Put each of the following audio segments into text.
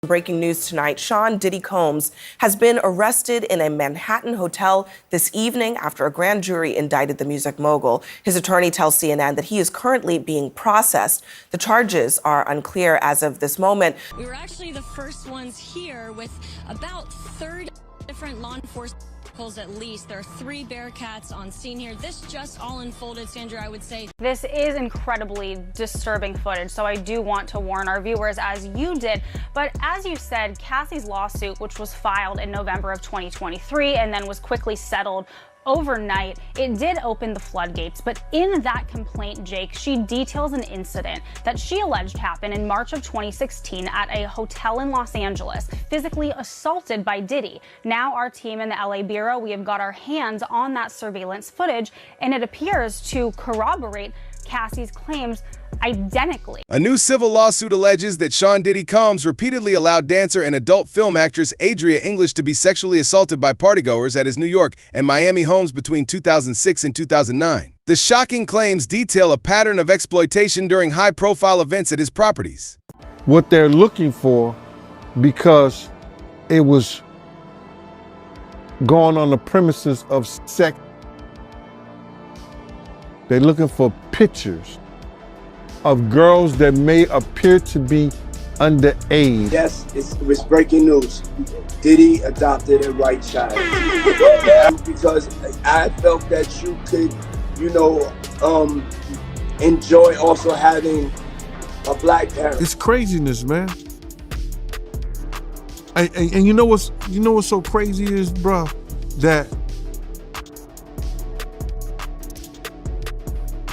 Breaking news tonight, Sean Diddy Combs has been arrested in a Manhattan hotel this evening after a grand jury indicted the music mogul. His attorney tells CNN that he is currently being processed. The charges are unclear as of this moment. We were actually the first ones here with about 30 different law enforcement vehicles at least. There are 3 Bearcats on scene here. This just all unfolded, Sandra, I would say. This is incredibly disturbing footage, so I do want to warn our viewers, as you did. But as you said, Cassie's lawsuit, which was filed in November of 2023 and then was quickly settled overnight, it did open the floodgates. But in that complaint, Jake, she details an incident that she alleged happened in March of 2016 at a hotel in Los Angeles, physically assaulted by Diddy. Now our team in the LA Bureau, we have got our hands on that surveillance footage, and it appears to corroborate Cassie's claims identically. A new civil lawsuit alleges that Sean Diddy Combs repeatedly allowed dancer and adult film actress Adria English to be sexually assaulted by partygoers at his New York and Miami homes between 2006 and 2009. The shocking claims detail a pattern of exploitation during high-profile events at his properties. What they're looking for, because it was going on the premises of sex, they're looking for pictures of girls that may appear to be underage. Yes, it's breaking news. Diddy adopted a white child. Because I felt that you could, enjoy also having a black parent. It's craziness, man. And you know what's so crazy is, bro, that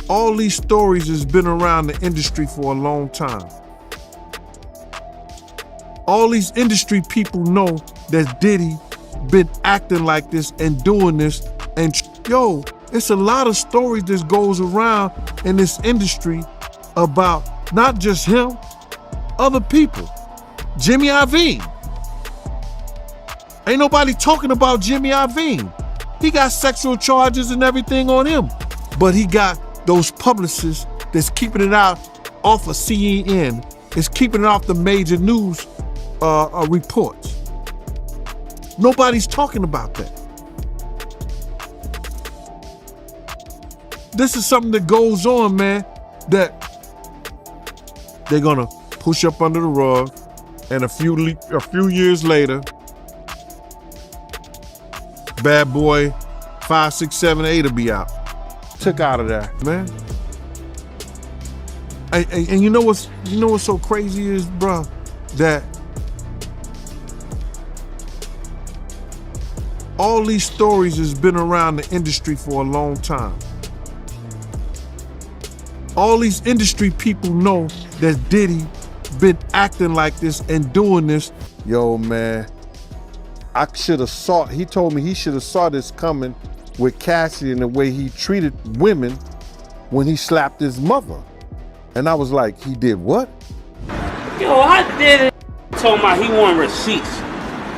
all these stories has been around the industry for a long time. All these industry people know that Diddy been acting like this and doing this. And yo, it's a lot of stories that goes around in this industry about not just him, other people. Jimmy Iovine. Ain't nobody talking about Jimmy Iovine. He got sexual charges and everything on him, but he got those publicists that's keeping it out off of CNN, is keeping it off the major news reports. Nobody's talking about that. This is something that goes on, man, that they're gonna push up under the rug, and a few years later, Bad Boy 5, 6, 7, 8 will be out. Took out of that, man. And you know what's so crazy is, bro, that all these stories has been around the industry for a long time. All these industry people know that Diddy been acting like this and doing this. Yo, man, he told me he should have saw this coming with Cassie and the way he treated women when he slapped his mother. And I was like, he did what? Yo, I did it. Told my he want receipts.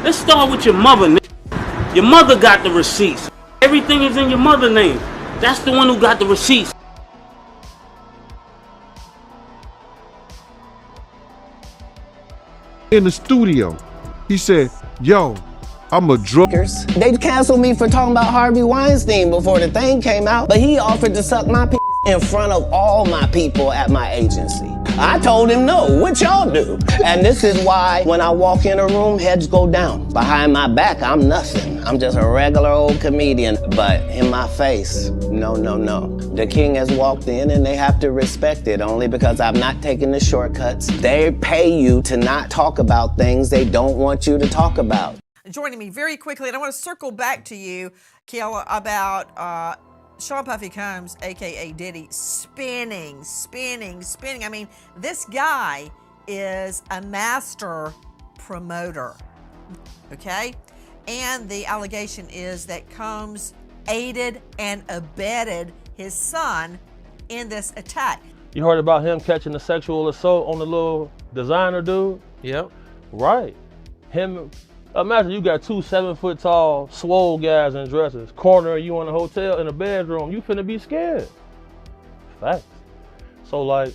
Let's start with your mother, nigga. Your mother got the receipts. Everything is in your mother's name. That's the one who got the receipts. In the studio, he said, yo, I'm a drug. They canceled me for talking about Harvey Weinstein before the thing came out, but he offered to suck my p in front of all my people at my agency. I told him no, what y'all do? And this is why when I walk in a room, heads go down. Behind my back, I'm nothing. I'm just a regular old comedian, but in my face, no, no, no. The king has walked in and they have to respect it only because I'm not taking the shortcuts. They pay you to not talk about things they don't want you to talk about. Joining me very quickly, and I want to circle back to you, Kiala, about Sean Puffy Combs, aka Diddy, spinning. I mean, this guy is a master promoter, okay? And the allegation is that Combs aided and abetted his son in this attack. You heard about him catching the sexual assault on the little designer dude? Yep. Right. Him. Imagine you got 2 7-foot-tall, swole guys in dresses, cornering you in a hotel in a bedroom. You finna be scared. Facts. So like,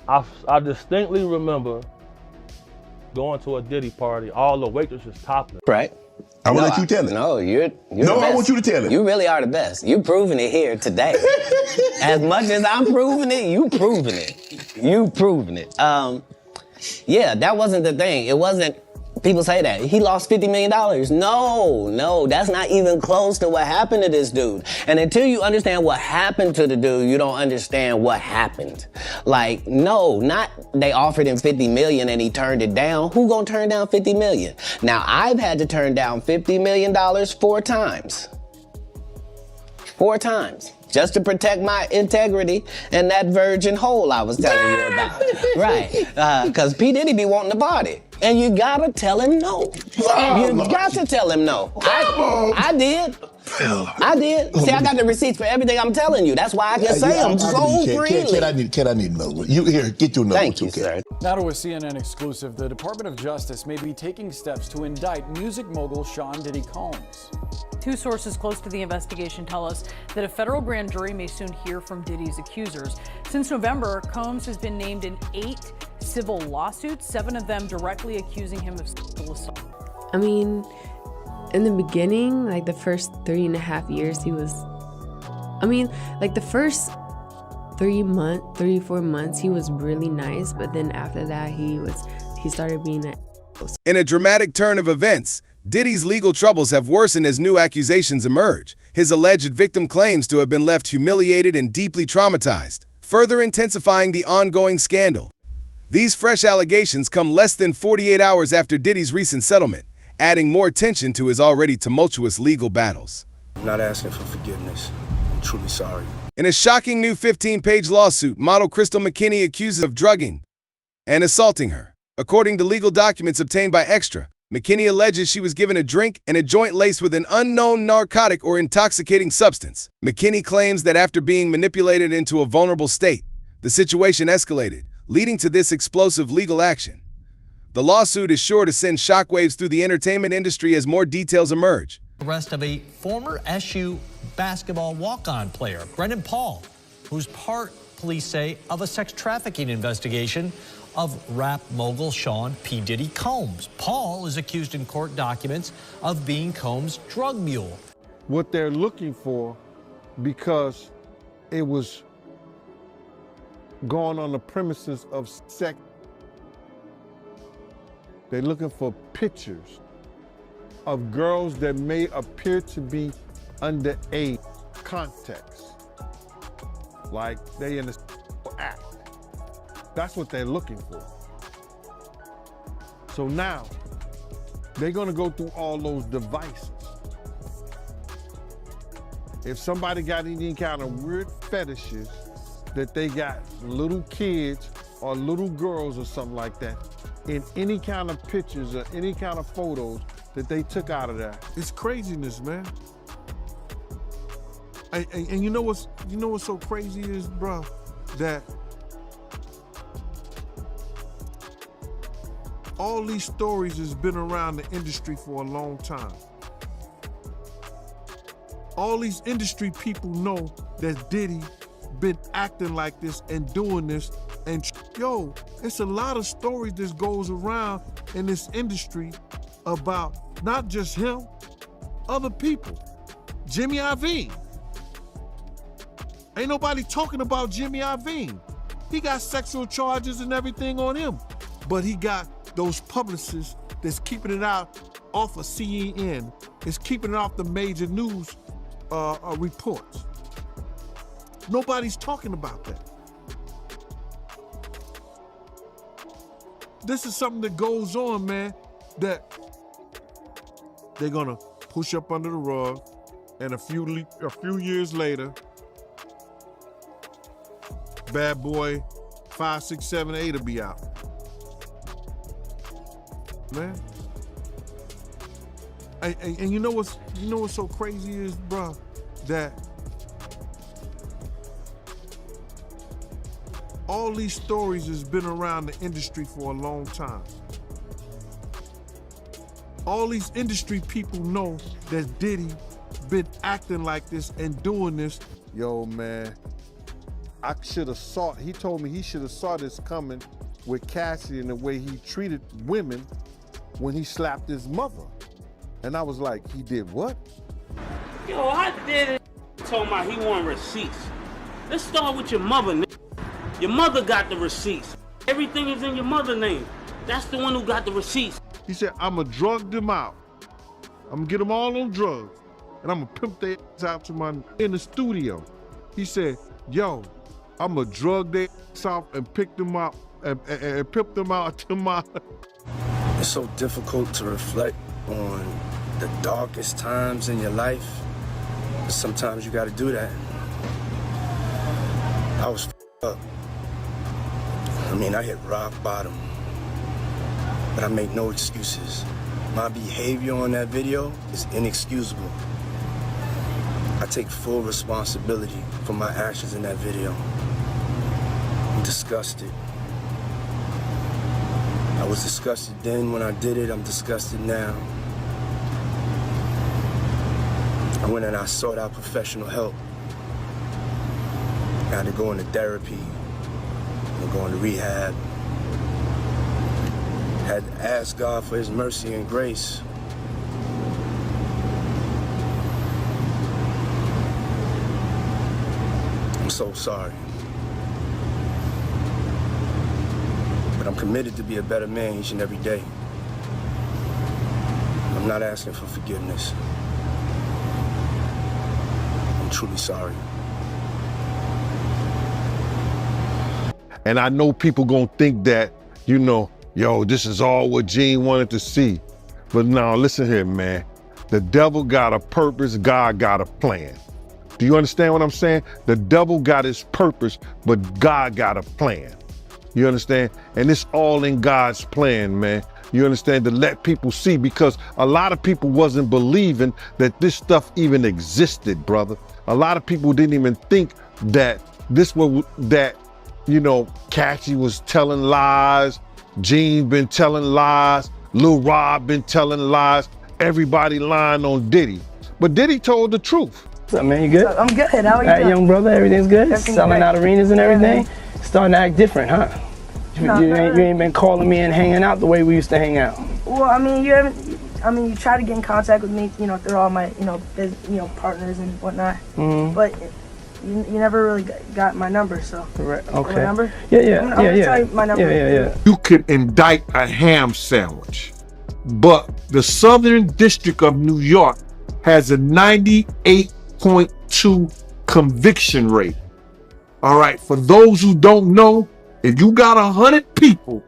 I distinctly remember going to a Diddy party, all the waitresses topless. Right. I'm gonna let you tell it. No, you're No, the I best. want you to tell it. You really are the best. You're proving it here today. As much as I'm proving it, you proving it. You proving it. Yeah, that wasn't the thing. It wasn't, people say that. He lost $50 million. No, that's not even close to what happened to this dude. And until you understand what happened to the dude, you don't understand what happened. Like, no, not they offered him $50 million and he turned it down. Who gonna turn down $50 million? Now, I've had to turn down $50 million 4 times. 4 times. Just to protect my integrity and that virgin hole I was telling you about. Right. Because P. Diddy be wanting to party. And you gotta tell him no. You got to tell him no. I did. I did. See, I got the receipts for everything I'm telling you. That's why I can say them so freely. Kid, I need another one. You here, get your number. Thank you, sir. Now to a CNN exclusive, the Department of Justice may be taking steps to indict music mogul Sean Diddy Combs. 2 sources close to the investigation tell us that a federal grand jury may soon hear from Diddy's accusers. Since November, Combs has been named in 8 civil lawsuits, 7 of them directly accusing him of sexual assault. I mean, in the beginning, like the first 3.5 years, he was, like the first 3-4 months, he was really nice. But then after that, he started being a... In a dramatic turn of events, Diddy's legal troubles have worsened as new accusations emerge. His alleged victim claims to have been left humiliated and deeply traumatized, further intensifying the ongoing scandal. These fresh allegations come less than 48 hours after Diddy's recent settlement, adding more tension to his already tumultuous legal battles. I'm not asking for forgiveness. I'm truly sorry. In a shocking new 15-page lawsuit, model Crystal McKinney accuses of drugging and assaulting her. According to legal documents obtained by Extra, McKinney alleges she was given a drink and a joint laced with an unknown narcotic or intoxicating substance. McKinney claims that after being manipulated into a vulnerable state, the situation escalated, leading to this explosive legal action. The lawsuit is sure to send shockwaves through the entertainment industry as more details emerge. Arrest of a former SU basketball walk-on player, Brendan Paul, who's part, police say, of a sex trafficking investigation of rap mogul Sean P. Diddy Combs. Paul is accused in court documents of being Combs' drug mule. What they're looking for, because it was going on the premises of sex, they're looking for pictures of girls that may appear to be underage. Context, like they in a act. That's what they're looking for. So now, they're gonna go through all those devices. If somebody got any kind of weird fetishes that they got little kids or little girls or something like that, in any kind of pictures or any kind of photos that they took out of that, it's craziness, man. And you know what's so crazy is, bro, that all these stories has been around the industry for a long time. All these industry people know that Diddy been acting like this and doing this, and yo, it's a lot of stories that goes around in this industry about not just him, other people. Jimmy Iovine. Ain't nobody talking about Jimmy Iovine. He got sexual charges and everything on him, but he got those publicists that's keeping it out off of CNN, is keeping it off the major news reports. Nobody's talking about that. This is something that goes on, man, that they're gonna push up under the rug, and a few years later, Bad Boy 5, 6, 7, 8 will be out. Man. And you know what's so crazy is, bro, that all these stories has been around the industry for a long time. All these industry people know that Diddy been acting like this and doing this. Yo, man, I should have saw, he told me he should have saw this coming with Cassie and the way he treated women when he slapped his mother. And I was like, he did what? Yo, I did it. Told my he want receipts. Let's start with your mother, nigga. Your mother got the receipts. Everything is in your mother's name. That's the one who got the receipts. He said, I'ma drug them out. I'm gonna get them all on drugs. And I'm gonna pimp their ass out to in the studio. He said, yo, I'ma drug their ass out and pick them up and pimp them out to my... It's so difficult to reflect on the darkest times in your life. But sometimes you gotta do that. I was up. I mean, I hit rock bottom. But I make no excuses. My behavior on that video is inexcusable. I take full responsibility for my actions in that video. I'm disgusted. I was disgusted then when I did it, I'm disgusted now. I went and I sought out professional help. I had to go into therapy, and go into rehab. Had to ask God for his mercy and grace. I'm so sorry. But I'm committed to be a better man each and every day. I'm not asking for forgiveness. I'm truly sorry. And I know people gonna think that, you know, yo, this is all what Gene wanted to see. But now listen here, man. The devil got a purpose, God got a plan. Do you understand what I'm saying? The devil got his purpose, but God got a plan. You understand? And it's all in God's plan, man. You understand? To let people see, because a lot of people wasn't believing that this stuff even existed, brother. A lot of people didn't even think that this was, that, you know, Cassie was telling lies, Gene been telling lies, Lil Rob been telling lies, everybody lying on Diddy. But Diddy told the truth. What's up, man? You good? I'm good. How are you doing? Young brother, everything's good? Everything's Selling great. out arenas and everything? Yeah, Starting to act different, huh? You ain't been calling me and hanging out the way we used to hang out. Well, I mean, you try to get in contact with me, you know, through all my, partners and whatnot. Mm-hmm. But you never really got my number, so. Right. My Okay. number? Yeah. I'm gonna tell you my number. Yeah. You could indict a ham sandwich, but the Southern District of New York has a 98.2 conviction rate. All right, for those who don't know, if you got 100 people,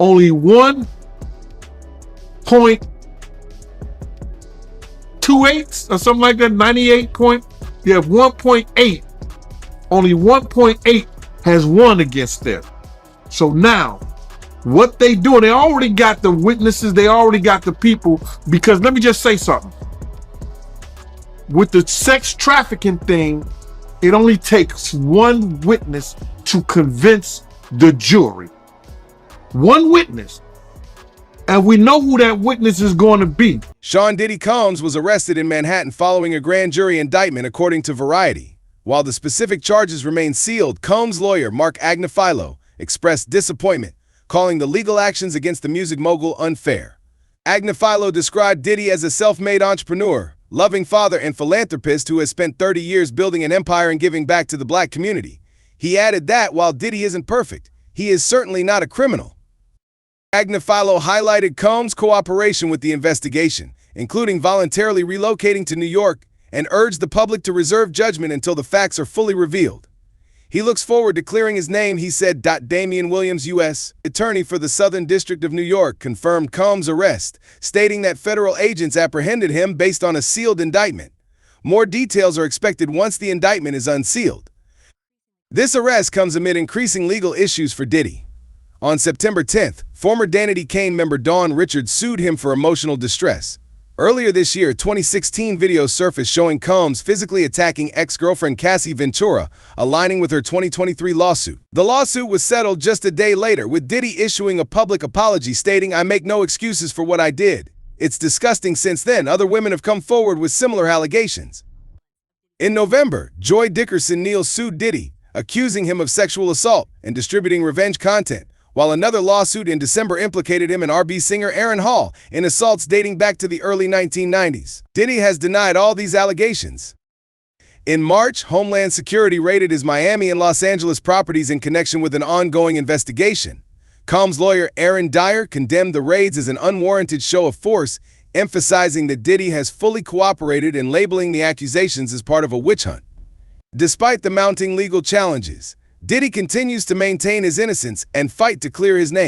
only 1.28 or something like that, 98 point, you have 1.8, only 1.8 has won against them. So now, what they do, they already got the witnesses, they already got the people, because let me just say something. With the sex trafficking thing, it only takes one witness to convince the jury. One witness. And we know who that witness is going to be. Sean Diddy Combs was arrested in Manhattan following a grand jury indictment, according to Variety. While the specific charges remain sealed, Combs' lawyer, Mark Agnifilo, expressed disappointment, calling the legal actions against the music mogul unfair. Agnifilo described Diddy as a self-made entrepreneur, loving father and philanthropist who has spent 30 years building an empire and giving back to the black community. He added that while Diddy isn't perfect, he is certainly not a criminal. Agnifilo highlighted Combs' cooperation with the investigation, including voluntarily relocating to New York, and urged the public to reserve judgment until the facts are fully revealed. He looks forward to clearing his name, he said. Damian Williams, U.S. Attorney for the Southern District of New York, confirmed Combs' arrest, stating that federal agents apprehended him based on a sealed indictment. More details are expected once the indictment is unsealed. This arrest comes amid increasing legal issues for Diddy. On September 10th, former Danity Kane member Dawn Richards sued him for emotional distress. Earlier this year, 2016 videos surfaced showing Combs physically attacking ex-girlfriend Cassie Ventura, aligning with her 2023 lawsuit. The lawsuit was settled just a day later, with Diddy issuing a public apology stating, "I make no excuses for what I did. It's disgusting." Since then, other women have come forward with similar allegations. In November, Joy Dickerson Neal sued Diddy, accusing him of sexual assault and distributing revenge content, while another lawsuit in December implicated him and R&B singer Aaron Hall in assaults dating back to the early 1990s. Diddy has denied all these allegations. In March, Homeland Security raided his Miami and Los Angeles properties in connection with an ongoing investigation. Combs' lawyer Aaron Dyer condemned the raids as an unwarranted show of force, emphasizing that Diddy has fully cooperated and labeling the accusations as part of a witch hunt. Despite the mounting legal challenges, Diddy continues to maintain his innocence and fight to clear his name.